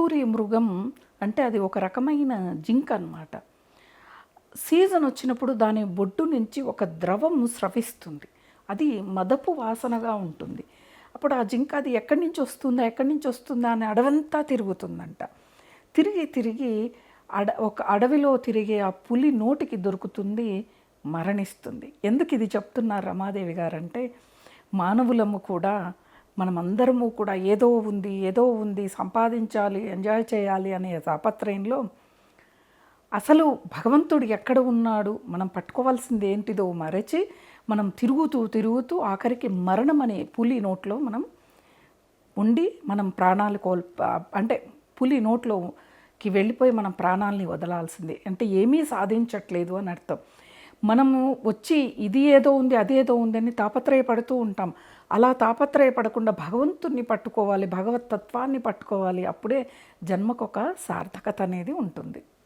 కస్తూరి మృగం అంటే అది ఒక రకమైన జింక అన్నమాట. సీజన్ వచ్చినప్పుడు దాని బొడ్డు నుంచి ఒక ద్రవం స్రవిస్తుంది. అది మదపు వాసనగా ఉంటుంది. అప్పుడు ఆ జింక అది ఎక్కడి నుంచి వస్తుందా ఎక్కడి నుంచి వస్తుందా అని అడవంతా తిరుగుతుందంట. తిరిగి తిరిగి ఒక అడవిలో తిరిగే ఆ పులి నోటికి దొరుకుతుంది, మరణిస్తుంది. ఎందుకు ఇది చెప్తున్నారు రమాదేవి గారంటే, మానవులము కూడా మనమందరము కూడా ఏదో ఉంది ఏదో ఉంది సంపాదించాలి ఎంజాయ్ చేయాలి అనే తాపత్రయంలో అసలు భగవంతుడు ఎక్కడ ఉన్నాడు, మనం పట్టుకోవాల్సింది ఏంటిదో మరచి మనం తిరుగుతూ తిరుగుతూ ఆఖరికి మరణం అనే పులి నోట్లో మనం ఉండి మనం ప్రాణాలు అంటే పులి నోట్లోకి వెళ్ళిపోయి మనం ప్రాణాలని వదలాల్సిందే. అంటే ఏమీ సాధించట్లేదు అని అర్థం. మనము వచ్చి ఇది ఏదో ఉంది అదేదో ఉంది అని తాపత్రయపడుతూ ఉంటాం. అలా తాపత్రయపడకుండా భగవంతుని పట్టుకోవాలి, భగవత్ తత్వాన్ని పట్టుకోవాలి. అప్పుడే జన్మకొక సార్థకత అనేది ఉంటుంది.